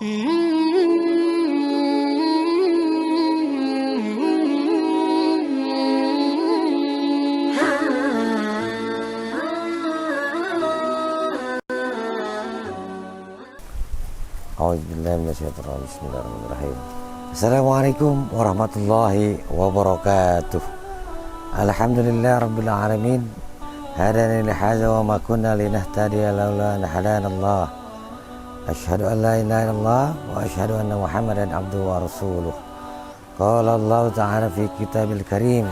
Bismillahirrahmanirrahim. Assalamualaikum warahmatullahi wabarakatuh. Alhamdulillah rabbil alamin. Hadana li hadza wa ma kunna linahtadiya laula an hadana Allah. Asyhadu an la ilaha illallah wa asyhadu anna Muhammadan abduhu wa rasuluh. Qala Allah ta'ala fi kitabil karim.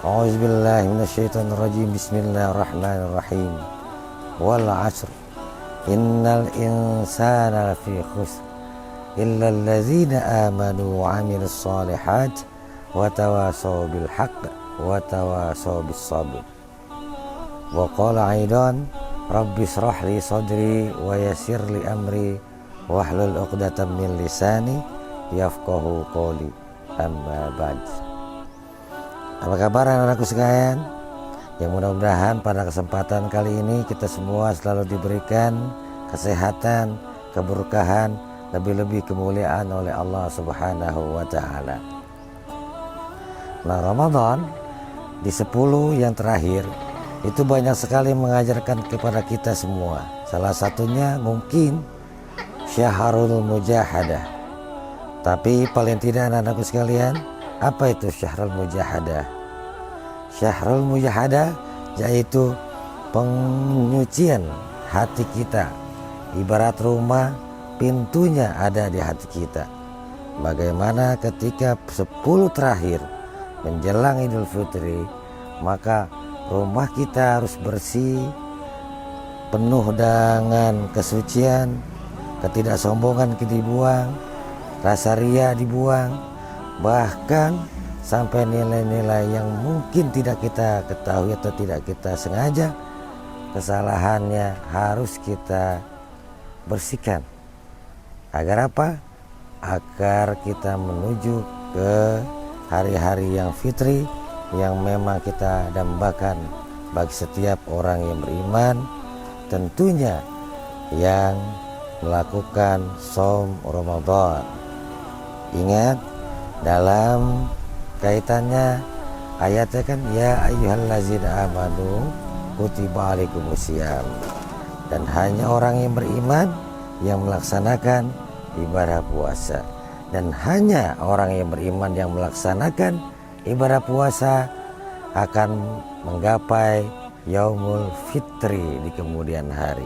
A'udzu billahi minasyaitonir rajim. Bismillahirrahmanirrahim. Wal 'asr. Innal insana lafi khusr illa allazina amanu wa 'amilus shalihat wa tawasaw bil haqq wa tawasaw bis sabr. Wa qala aidan rabbi shrah li sadri wa yassir li amri wahlul 'uqdatam min lisani yafqahu qawli. Amma ba'd. Apa kabar anak-anakku sekalian? Yang mudah-mudahan pada kesempatan kali ini kita semua selalu diberikan kesehatan, keberkahan, lebih-lebih kemuliaan oleh Allah Subhanahu wa Ta'ala. Nah, Ramadan di 10 yang terakhir itu banyak sekali mengajarkan kepada kita semua. Salah satunya mungkin Syahrul Mujahadah. Tapi paling tidak anak-anakku sekalian, apa itu Syahrul Mujahadah? Syahrul Mujahadah yaitu penyucian hati kita. Ibarat rumah, pintunya ada di hati kita. Bagaimana ketika 10 terakhir menjelang Idul Fitri, maka rumah kita harus bersih, penuh dengan kesucian, ketidaksombongan dibuang, rasa ria dibuang, bahkan sampai nilai-nilai yang mungkin tidak kita ketahui atau tidak kita sengaja, kesalahannya harus kita bersihkan. Agar apa? Agar kita menuju ke hari-hari yang fitri yang memang kita dambakan bagi setiap orang yang beriman, tentunya yang melakukan shaum Ramadan. Ingat, dalam kaitannya ayatnya kan ya ayyuhallazina amanu kutiba alaikumusiyam, dan hanya orang yang beriman yang melaksanakan ibadah puasa, dan hanya orang yang beriman yang melaksanakan ibadah puasa akan menggapai yaumul fitri di kemudian hari.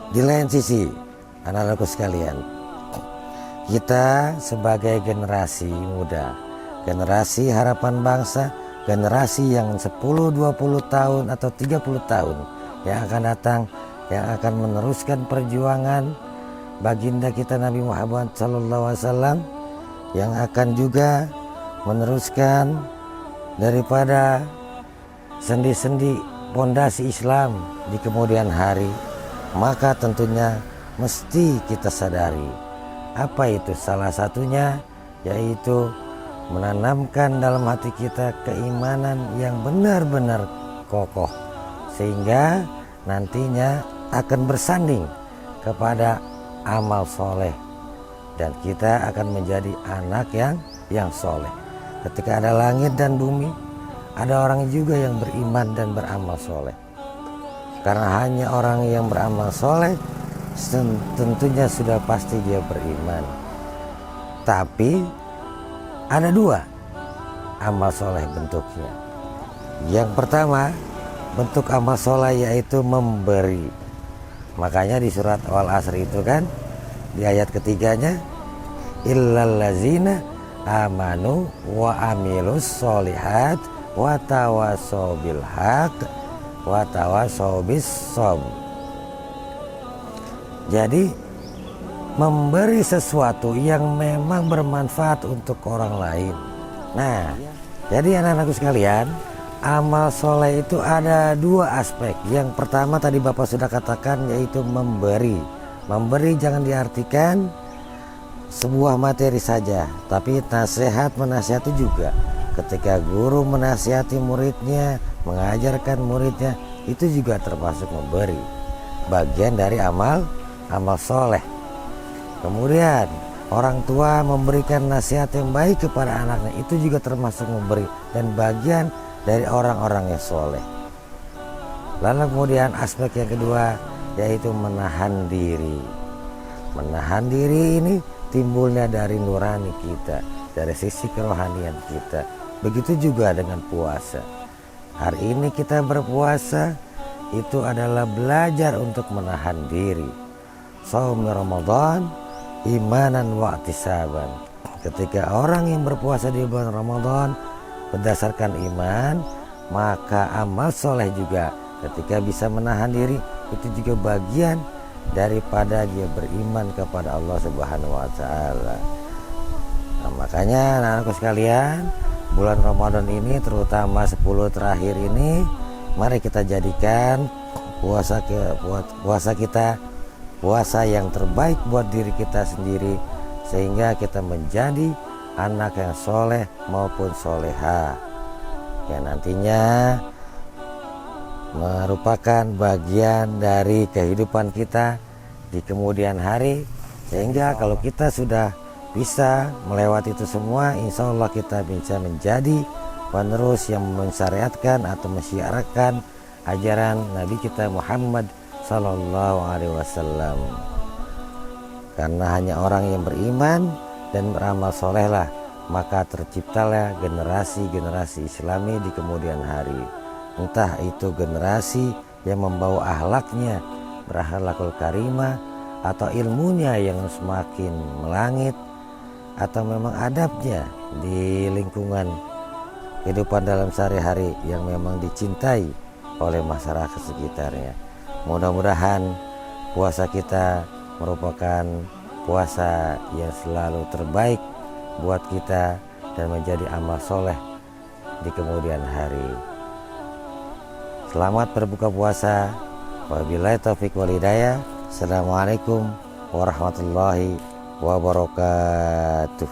Di lain sisi, anak-anakku sekalian, kita sebagai generasi muda, generasi harapan bangsa, generasi yang 10, 20 tahun atau 30 tahun yang akan datang, yang akan meneruskan perjuangan baginda kita Nabi Muhammad SAW, yang akan juga meneruskan daripada sendi-sendi pondasi Islam di kemudian hari. Maka tentunya mesti kita sadari, apa itu? Salah satunya yaitu menanamkan dalam hati kita keimanan yang benar-benar kokoh, sehingga nantinya akan bersanding kepada amal soleh, dan kita akan menjadi anak yang soleh. Ketika ada langit dan bumi, ada orang juga yang beriman dan beramal soleh. Karena hanya orang yang beramal soleh tentunya sudah pasti dia beriman. Tapi ada 2 amal soleh bentuknya. Yang pertama, bentuk amal soleh yaitu memberi. Makanya di surat Wal 'Asr itu kan, di ayat ketiganya, illallazina amanu wa amilus sholihat wa tawasaw bil haqq wa tawasaw bis sabr. Jadi memberi sesuatu yang memang bermanfaat untuk orang lain. Nah, jadi anak-anakku sekalian, amal soleh itu ada 2 aspek. Yang pertama tadi Bapak sudah katakan, yaitu memberi. Memberi jangan diartikan sebuah materi saja, tapi nasihat menasihati juga. Ketika guru menasihati muridnya, mengajarkan muridnya, itu juga termasuk memberi, bagian dari amal soleh. Kemudian orang tua memberikan nasihat yang baik kepada anaknya, itu juga termasuk memberi dan bagian dari orang-orang yang soleh. Lalu kemudian aspek yang kedua yaitu menahan diri. Menahan diri ini timbulnya dari nurani kita, dari sisi kerohanian kita. Begitu juga dengan puasa. Hari ini kita berpuasa, itu adalah belajar untuk menahan diri. Shaum Ramadan imanan wa ihtisaban. Ketika orang yang berpuasa di bulan Ramadan berdasarkan iman, maka amal soleh juga ketika bisa menahan diri, itu juga bagian daripada dia beriman kepada Allah Subhanahu wa taala. Nah, makanya anak-anakku sekalian, bulan Ramadan ini terutama 10 terakhir ini, mari kita jadikan puasa kita puasa yang terbaik buat diri kita sendiri, sehingga kita menjadi anak yang soleh maupun soleha yang nantinya merupakan bagian dari kehidupan kita di kemudian hari, sehingga kalau kita sudah bisa melewati itu semua, insya Allah kita bisa menjadi penerus yang mensyariatkan atau mensyiarkan ajaran Nabi kita Muhammad Sallallahu Alaihi Wasallam. Karena hanya orang yang beriman dan beramal solehlah, maka terciptalah generasi-generasi Islami di kemudian hari. Entah itu generasi yang membawa akhlaknya berakhlakul karimah, atau ilmunya yang semakin melangit, atau memang adabnya di lingkungan kehidupan dalam sehari-hari yang memang dicintai oleh masyarakat sekitarnya. Mudah-mudahan puasa kita merupakan puasa yang selalu terbaik buat kita dan menjadi amal soleh di kemudian hari. Selamat berbuka puasa. Wabillahi taufiq wal hidayah. Assalamualaikum warahmatullahi wabarakatuh.